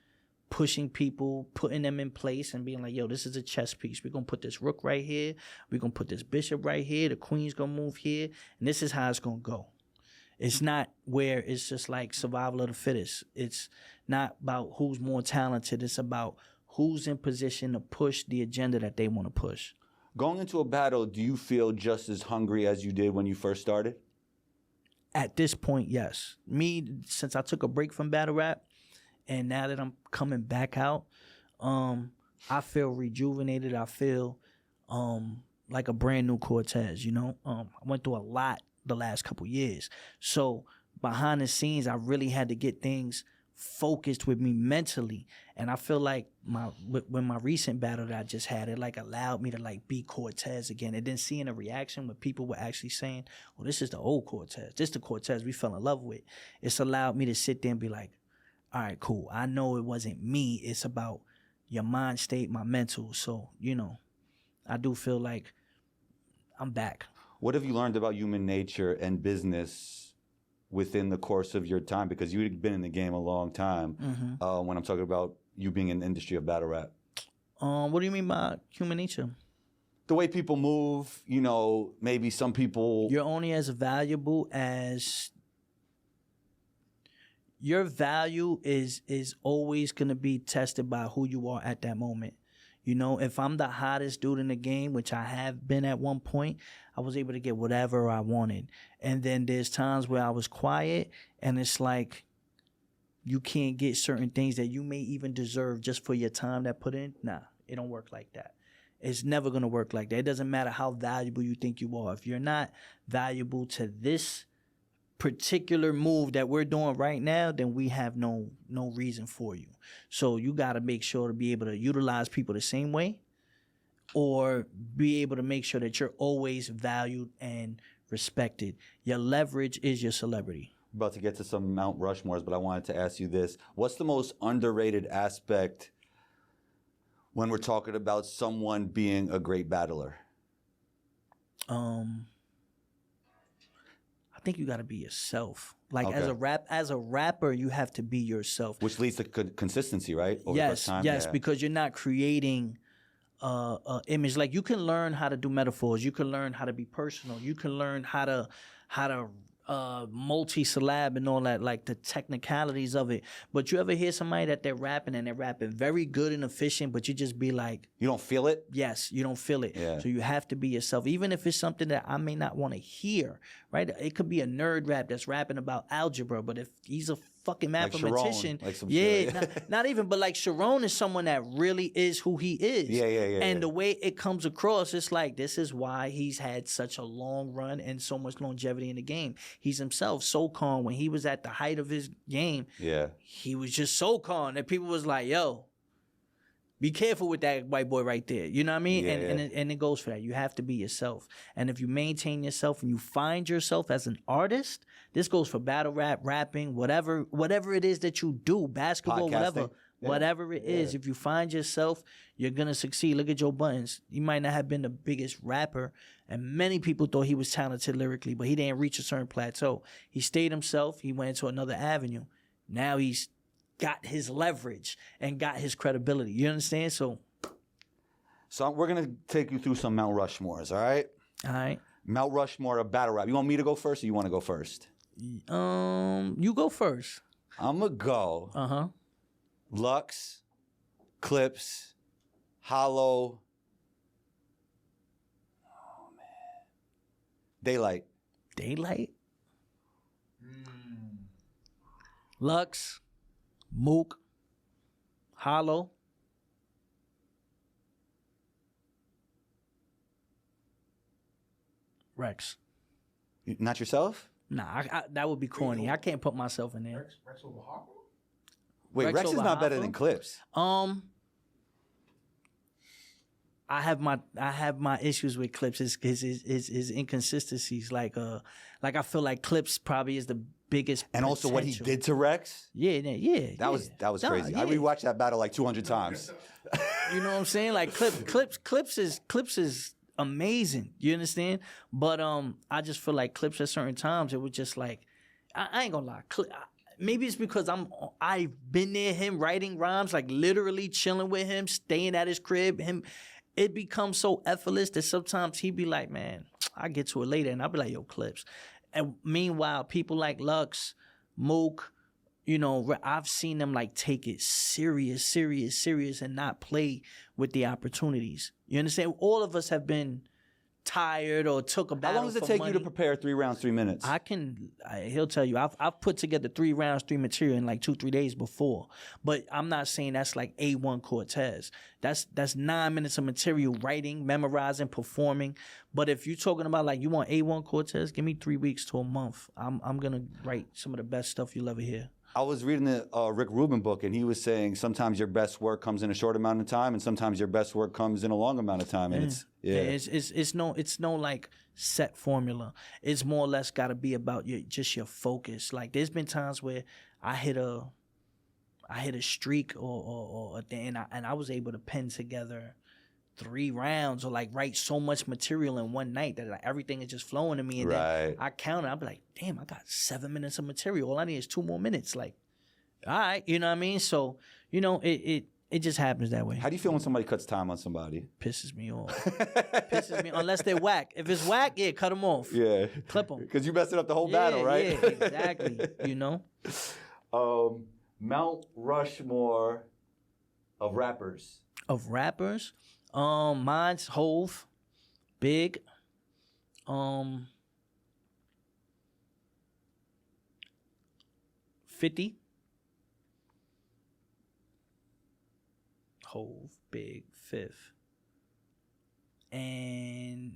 pushing people, putting them in place and being like, yo, this is a chess piece. We're going to put this rook right here. We're going to put this bishop right here. The queen's going to move here. And this is how it's going to go. It's not where it's just like survival of the fittest. It's not about who's more talented. It's about who's in position to push the agenda that they want to push.
Going into a battle, do you feel just as hungry as you did when you first started?
At this point, yes. Me, since I took a break from battle rap, and now that I'm coming back out, I feel rejuvenated. I feel like a brand new Cortez, you know? I went through a lot the last couple years. So behind the scenes, I really had to get things focused with me mentally. And I feel like when my recent battle that I just had, it like allowed me to like be Cortez again. And then seeing a reaction when people were actually saying, well, this is the old Cortez. This is the Cortez we fell in love with. It's allowed me to sit there and be like, all right, cool. I know it wasn't me. It's about your mind state, my mental. So, you know, I do feel like I'm back.
What have you learned about human nature and business within the course of your time? Because you've been in the game a long time. Mm-hmm. When I'm talking about you being in the industry of battle rap.
What do you mean by human nature?
The way people move, you know, maybe some people...
You're only as valuable as... Your value is always going to be tested by who you are at that moment. You know, if I'm the hottest dude in the game, which I have been at one point, I was able to get whatever I wanted. And then there's times where I was quiet and it's like you can't get certain things that you may even deserve just for your time that put in. Nah, it don't work like that. It's never going to work like that. It doesn't matter how valuable you think you are. If you're not valuable to this particular move that we're doing right now, then we have no reason for you. So you got to make sure to be able to utilize people the same way, or be able to make sure that you're always valued and respected. Your leverage is your celebrity.
About to get to some Mount Rushmores, but I wanted to ask you this. What's the most underrated aspect when we're talking about someone being a great battler?
I think you got to be yourself. Like
Okay.
as a rapper, you have to be yourself.
Which leads to consistency, right? Over
Yes,
time?
yes,
Yeah.
because you're not creating image. Like you can learn how to do metaphors. You can learn how to be personal. You can learn how to multi-syllab and all that, like the technicalities of it. But you ever hear somebody that they're rapping and they're rapping very good and efficient, but you just be like,
You don't feel it?
yes, you don't feel it.
Yeah.
So you have to be yourself, even if it's something that I may not want to hear, right? It could be a nerd rap that's rapping about algebra, but if he's a fucking
Like
mathematician,
Sharon, like some
yeah,
shit.
not even, but like Sharon is someone that really is who he is.
Yeah.
And the way it comes across, it's like, this is why he's had such a long run and so much longevity in the game. He's himself so calm. When he was at the height of his game,
Yeah.
he was just so calm that people was like, yo, be careful with that white boy right there. You know what I mean?
Yeah,
And it goes for that. You have to be yourself. And if you maintain yourself and you find yourself as an artist, this goes for battle rap, rapping, whatever it is that you do, basketball,
Podcasting.
whatever it is. If you find yourself, you're going to succeed. Look at Joe Buttons. He might not have been the biggest rapper, and many people thought he was talented lyrically, but he didn't reach a certain plateau. He stayed himself. He went into another avenue. Now he's got his leverage and got his credibility. You understand? So
we're going to take you through some Mount Rushmores, all right?
all right.
Mount Rushmore of battle rap. You want me to go first or you want to go first?
You go first.
I'm going to go
Uh-huh.
Lux, Clips, Hollow, Daylight.
Daylight. Lux, Mook, Hollow. Rex.
Not yourself?
Nah, that would be corny. I can't put myself in there.
Rex over Hawk?
Wait,
Rex
Rex is
over
not better
Hoffa?
than Clips.
I have my issues with Clips. His inconsistencies. Like I feel like Clips probably is the biggest.
And also what he
potential.
did to Rex?
Yeah.
That was
Nah,
crazy. I
yeah.
rewatched that battle like 200 times.
You know what I'm saying? Like Clips is amazing. You understand? But I just feel like Clips at certain times it was just like I ain't gonna lie. Maybe it's because I've been near him writing rhymes, like literally chilling with him, staying at his crib. It becomes so effortless that sometimes he be like, man, I'll get to it later. And I'll be like, yo, Clips. And meanwhile, people like Lux, Mook, you know, I've seen them like take it serious and not play with the opportunities. You understand? All of us have been tired or took a
How
battle
long does it
for
take
money.
you to prepare 3 rounds, 3 minutes?
He'll tell you, I've put together 3 rounds, 3 material in like 2-3 days before. But I'm not saying that's like A1 Cortez. That's 9 minutes of material, writing, memorizing, performing. But if you're talking about like you want A1 Cortez, give me 3 weeks to a month. I'm gonna write some of the best stuff you'll ever hear.
I was reading the Rick Rubin book, and he was saying sometimes your best work comes in a short amount of time, and sometimes your best work comes in a long amount of time. And
it's no like set formula. It's more or less got to be about your focus. Like there's been times where I hit a streak or a thing, and I was able to pen together 3 rounds or like write so much material in one night that like everything is just flowing to me. And then I counted. I'll be like, damn, I got 7 minutes of material. All I need is 2 more minutes. Like, all right, you know what I mean? So, you know, it just happens that way.
How do you feel when somebody cuts time on somebody?
Pisses me off. Pisses me unless they're whack. If it's whack, yeah, cut them off.
Yeah.
Clip them.
Because you messed up the whole battle, right?
Yeah, exactly. You know?
Mount Rushmore of rappers.
Of rappers? Mine's Hove, Big, 50. Hove, Big, Fifth. And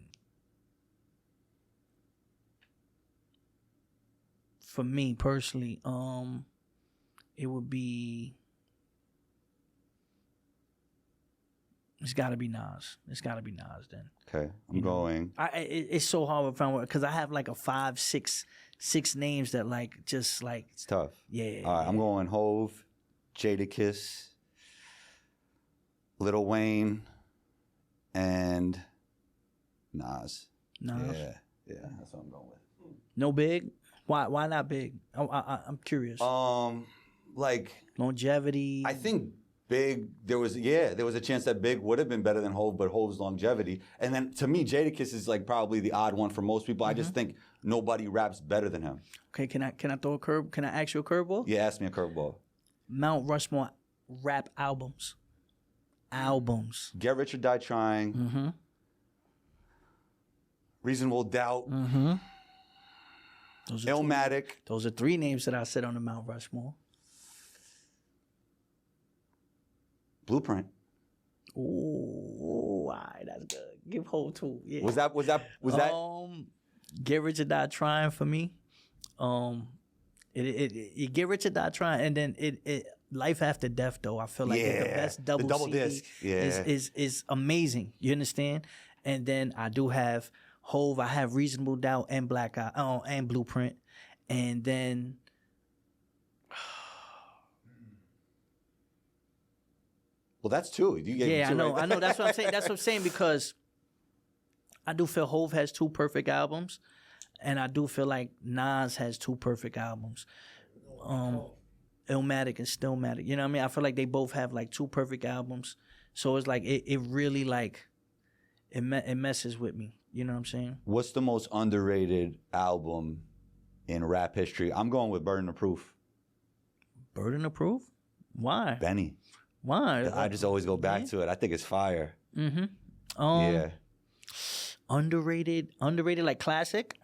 for me personally, it would be. It's got to be Nas. It's got to be Nas then.
Okay, I'm going.
It's so hard to find because I have like a 5, 6 names that like just like
It's tough.
yeah.
All right, I'm going Hove, Jadakiss, Lil Wayne, and Nas.
Nas.
Yeah, that's what I'm going with.
No Big. Why not Big? I'm curious.
Like
Longevity.
I think Big. There was a chance that Big would have been better than Hove, but Hove's longevity. And then to me, Jadakiss is like probably the odd one for most people. I just think nobody raps better than him.
Okay, can I throw a curve? Can I ask you a curveball?
Yeah, ask me a curveball.
Mount Rushmore rap albums.
Get Rich or Die Trying.
Mm-hmm.
Reasonable Doubt.
Mm-hmm.
Illmatic.
Those are 3 names that I said on the Mount Rushmore.
Blueprint.
Ooh, all right, that's good. Give Hov 2. Yeah.
Was that?
Get Rich or Die Trying for me. It Get Rich or Die Trying, and then it Life After Death though. I feel like it's the best double CD
disc. Yeah,
is amazing. You understand? And then I do have Hov. I have Reasonable Doubt and and Blueprint, and then.
Well, that's 2.
I know. That's what I'm saying. That's what I'm saying because I do feel Hov has 2 perfect albums, and I do feel like Nas has 2 perfect albums. Illmatic and Stillmatic. You know what I mean? I feel like they both have like 2 perfect albums. So it's like it really like it messes with me. You know what I'm saying?
What's the most underrated album in rap history? I'm going with Burden of Proof.
Burden of Proof? Why?
Benny.
Why?
I just always go back to it. I think it's fire.
Mm-hmm.
Yeah.
Underrated like classic?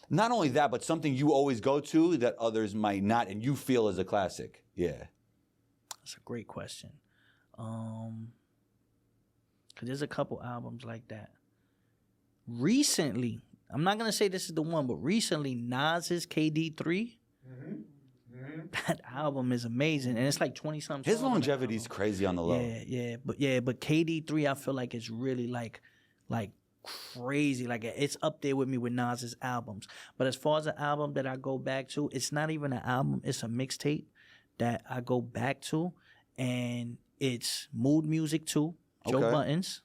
Not only that, but something you always go to that others might not, and you feel is a classic. Yeah.
That's a great question. Because there's a couple albums like that. Recently, I'm not going to say this is the one, but recently, Nas's KD3, that album is amazing. And it's like 20-something.
His longevity is crazy on the low.
But KD3, I feel like it's really like crazy. Like it's up there with me with Nas's albums. But as far as an album that I go back to, it's not even an album. It's a mixtape that I go back to, and it's Mood Music 2, Joe Buttons,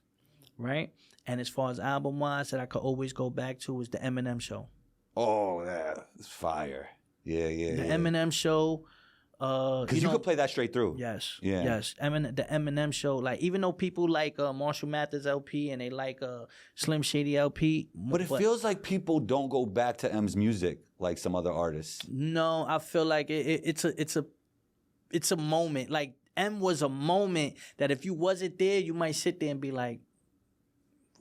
right? And as far as album wise, that I could always go back to is the Eminem Show.
Oh, that's fire. Yeah.
The Eminem Show.
Because you could play that straight through.
Yes.
Yeah.
Yes. The Eminem Show. Like, even though people like Marshall Mathers LP and they like Slim Shady LP.
But it feels like people don't go back to M's music like some other artists.
No, I feel like it's a moment. Like, M was a moment that if you wasn't there, you might sit there and be like,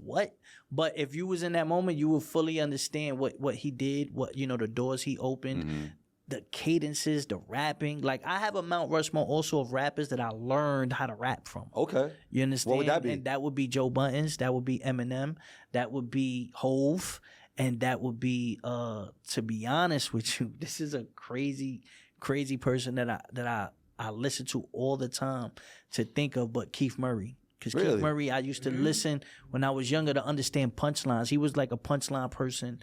what? But if you was in that moment, you would fully understand what he did, the doors he opened, the cadences, the rapping. Like, I have a Mount Rushmore also of rappers that I learned how to rap from.
Okay.
You understand?
What would that be?
And that would be Joe Buttons, that would be Eminem, that would be Hove, and that would be, to be honest with you, this is a crazy, crazy person that I listen to all the time to think of, but Keith Murray. Because
Really?
Keith Murray, I used to listen when I was younger to understand punchlines. He was like a punchline person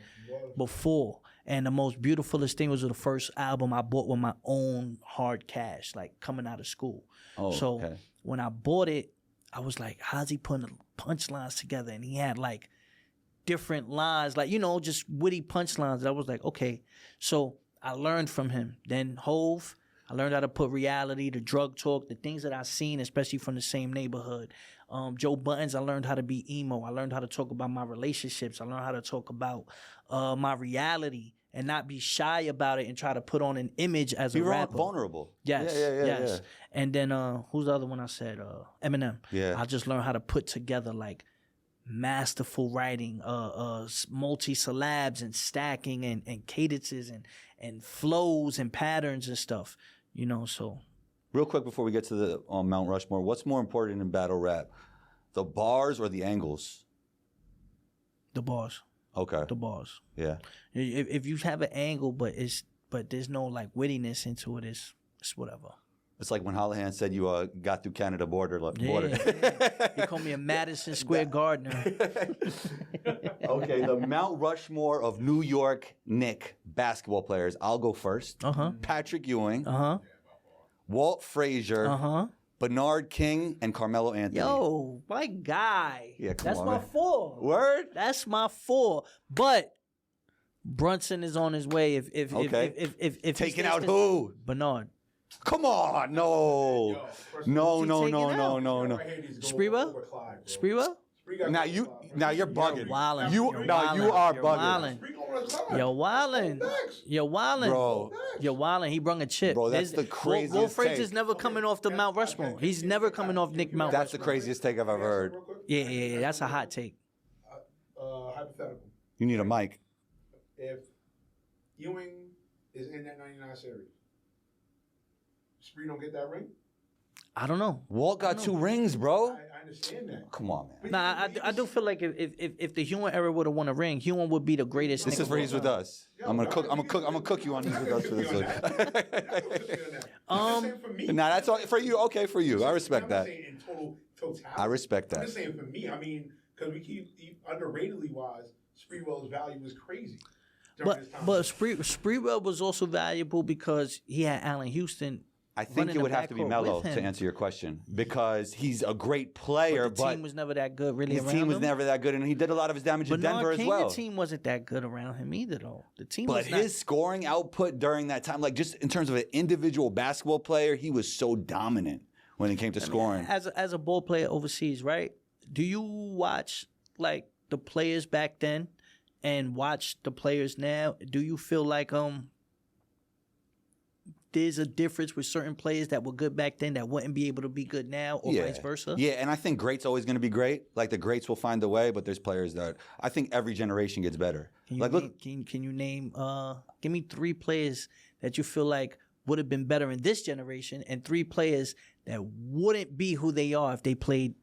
before. And the most beautifulest thing was the first album I bought with my own hard cash, like coming out of school. When I bought it, I was like, how's he putting the punchlines together? And he had like different lines, like, just witty punchlines. I was like, okay. So I learned from him. Then Hove, I learned how to put reality, the drug talk, the things that I've seen, especially from the same neighborhood. Joe Buttons, I learned how to be emo. I learned how to talk about my relationships. I learned how to talk about my reality and not be shy about it and try to put on an image as a rapper.
Be vulnerable.
Yes, yes. Yeah. And then who's the other one I said? Eminem.
Yeah.
I just learned how to put together like masterful writing, multi-syllabs and stacking and cadences and flows and patterns and stuff. So.
Real quick before we get to the Mount Rushmore, what's more important in battle rap, the bars or the angles?
The bars.
Okay.
The bars.
Yeah.
If you have an angle, but it's but there's no like wittiness into it. It's whatever.
It's like when Holohan said you got through Canada border.
Yeah. He called me a Madison Square Gardener.
Okay, the Mount Rushmore of New York Knicks basketball players. I'll go first. Patrick Ewing. Walt Frazier. Bernard King and Carmelo Anthony.
Yo, my guy.
Yeah, come
That's
on,
my
man.
4.
Word?
That's my 4. But Brunson is on his way. If
Taking out who?
Bernard.
Come on, no. No.
Spreeba?
Now you're bugging.
Wildin'.
You are bugging.
You're wildin'.
Bro.
You're wildin'. He brung a chip.
Bro, that's the craziest
Wolf Frazier's
take.
never coming off the Mount Rushmore. He's never coming off Nick Mount
That's the
Rushmore.
craziest take I've ever heard.
Yeah. That's a hot take.
Hypothetical.
You need a mic.
If Ewing is in that 99 series, Spree don't get that ring?
I don't know.
Walt got 2 rings, bro.
I understand that.
Come on, man.
Nah, I do feel like if the Ewing era would have won a ring, Ewing would be the greatest.
This is for He's With Us. I'm gonna cook you on He's With Us for this one. Nah, that's all for you. Okay, for you. I respect that.
In totality.
I respect that.
I'm just saying for me. I mean, because we keep underratedly wise, Spreewell's value was crazy.
But Spreewell was also valuable because he had Allen Houston.
I think it would have to be Melo to answer your question because he's a great player,
but the team was never that good.
His team was never that good, and he did a lot of his damage in Denver as well.
The team wasn't that good around him either, though. The team,
but his scoring output during that time, like just in terms of an individual basketball player, he was so dominant when it came to scoring.
As a ball player overseas, right? Do you watch like the players back then and watch the players now? Do you feel like there's a difference with certain players that were good back then that wouldn't be able to be good now, or vice versa?
Yeah, and I think great's always going to be great. Like the greats will find a way, but there's players that I think every generation gets better.
Can you name? Give me 3 players that you feel like would have been better in this generation, and 3 players that wouldn't be who they are if they played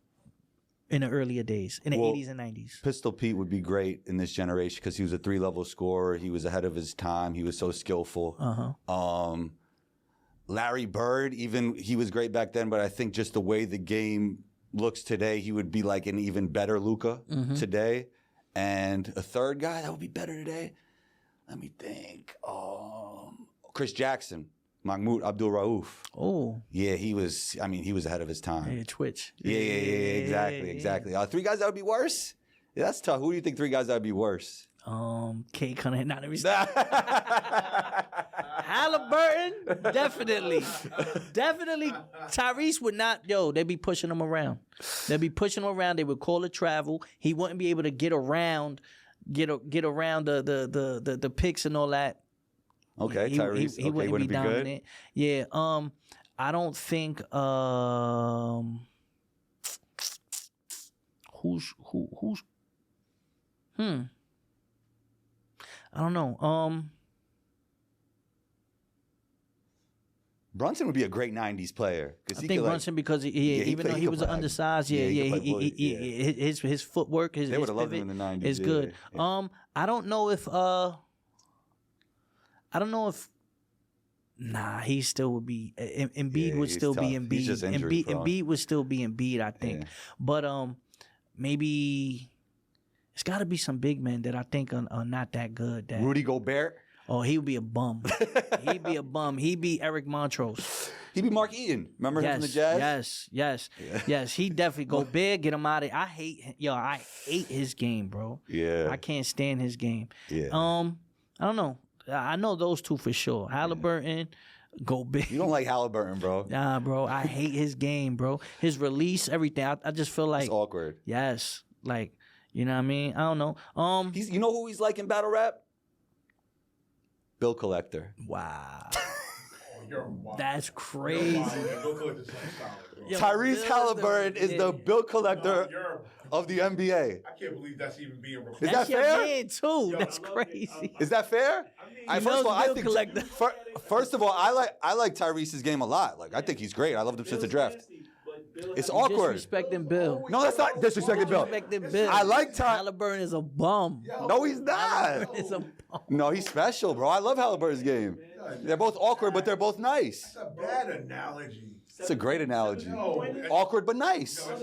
in the earlier days, in the 80s and 90s.
Pistol Pete would be great in this generation because he was a 3-level scorer. He was ahead of his time. He was so skillful. Larry Bird, even he was great back then, but I think just the way the game looks today, he would be like an even better Luka today. And a third guy that would be better today, let me think. Chris Jackson, Mahmoud Abdul-Rauf.
Oh.
Yeah, he was ahead of his time.
Yeah, Twitch.
Yeah, exactly. 3 guys that would be worse? Yeah, that's tough. Who do you think 3 guys that would be worse?
K Cunningham. Not every Halliburton, definitely. Tyrese would not. They'd be pushing him around. They would call it travel. He wouldn't be able to get around the picks and all that.
Okay, Tyrese.
He wouldn't be dominant.
Good?
Yeah. I don't think. Who's? I don't know.
Brunson would be a great '90s player.
I think Brunson because even though he was undersized, his footwork, they would have loved him in the '90s. Is good. Yeah. I don't know if. Nah, he still would be. Embiid would still be Embiid.
He's just injury prone.
Embiid would still be Embiid, I think. Yeah. But maybe it's got to be some big men that I think are not that good.
Rudy Gobert.
Oh, he would be a bum. He'd be a bum. He'd be Eric Montrose.
He'd be Mark Eaton. Remember him from the Jazz?
Yes. He definitely go big, get him out of. I hate his game, bro.
Yeah.
I can't stand his game.
Yeah.
I don't know. I know those 2 for sure. Halliburton, go big.
You don't like Halliburton, bro.
Nah, bro. I hate his game, bro. His release, everything. I just feel like
it's awkward.
Yes. Like, you know what I mean? I don't know.
You know who he's like in battle rap? Bill Collector.
Wow.
You're wild.
That's crazy.
Tyrese Halliburton is the Bill Collector of the NBA.
I can't believe that's even being recorded.
Is that fair?
Man too. That's crazy.
Is that fair? First of all, I like Tyrese's game a lot. Like I think he's great. I loved him since the draft. It's awkward.
Disrespecting Bill.
No, that's not disrespecting Bill.
Disrespecting Bill.
I like
Halliburton is a bum.
No, he's not.
Halliburton is a bum.
No, he's special, bro. I love Halliburton's game. They're both awkward, but they're both nice.
That's a bad analogy.
It's a great analogy.
No.
Awkward but nice.
No,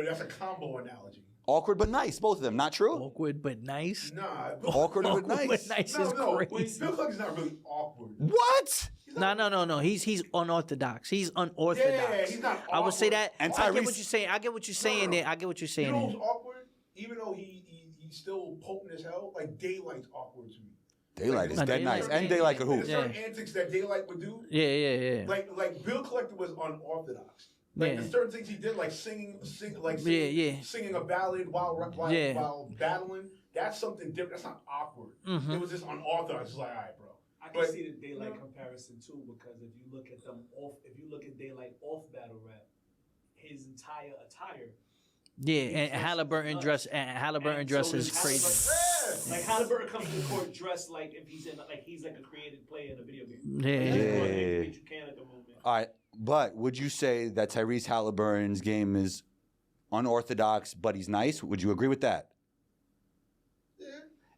that's a combo analogy.
Awkward but nice, both of them. Not true?
Awkward but nice.
Nah.
Awkward but nice.
But nice is crazy.
Bill Clinton's not really awkward.
What?
No. He's unorthodox. He's unorthodox.
Yeah, he's not awkward.
I would say that.
And
I get
Tyrese-
what you're saying. I get what you're saying there. I get what you're saying
You know
there.
who's awkward? Even though he's still potent as hell, like Daylight's awkward to me.
Daylight is
No,
dead
Daylight-
nice. And Daylight could hoop.
There's certain antics that Daylight would do.
Yeah.
Like Bill Collector was unorthodox. Like
Yeah.
the certain things he did, like singing a ballad while battling. That's something different. That's not awkward.
Mhm.
It was just unorthodox. It's like, all right, bro.
I can see the Daylight comparison too, because if you look at Daylight off battle rap, his entire attire.
Yeah, and Halliburton dress is
so
crazy.
Like Halliburton comes to the court dressed like if he's like a created player in a video game.
Yeah.
You can at the moment.
All right, but would you say that Tyrese Halliburton's game is unorthodox, but he's nice? Would you agree with that?
Yeah.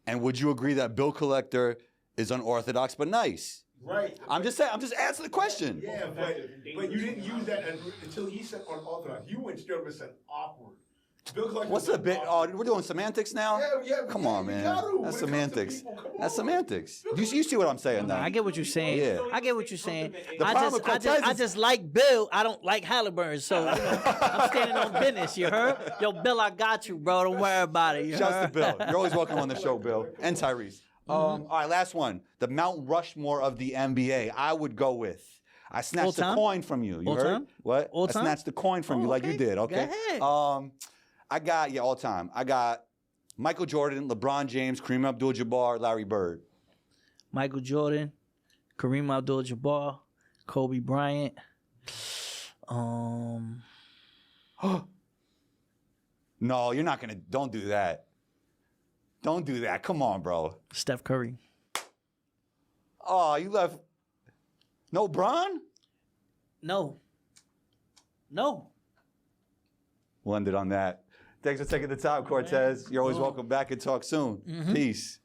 And would you agree that Bill Collector is unorthodox but nice?
Right.
I'm just saying. I'm just answering the question.
Yeah, but you didn't use that until he said unorthodox. You went straight up and said awkward. Bill Collector.
What's the bit? Oh, we're doing semantics now.
Yeah.
Come on, man. That's semantics. That's semantics. You see what I'm saying now?
I get what you're saying.
Yeah.
I get what you're saying.
The problem with Cortez
I
is-
just like Bill. I don't like Halliburton. So you know, I'm standing on business. You heard? Yo, Bill, I got you, bro. Don't worry about it. You
Shouts to
heard?
Bill. You're always welcome on the show, Bill. And Tyrese. All right, last one. The Mount Rushmore of the NBA. I would go with. I snatched the
All-time?
coin from you. You
All
heard?
time?
What?
All
I
time?
snatched the coin from you like you did. Okay.
Go ahead.
I got all time. I got Michael Jordan, LeBron James, Kareem Abdul-Jabbar, Larry Bird.
Michael Jordan, Kareem Abdul-Jabbar, Kobe Bryant.
No, you're not gonna. Don't do that. Don't do that. Come on, bro.
Steph Curry.
Oh, you left. No, Bron?
No.
We'll end it on that. Thanks for taking the time, Cortez. You're always welcome back and talk soon. Peace.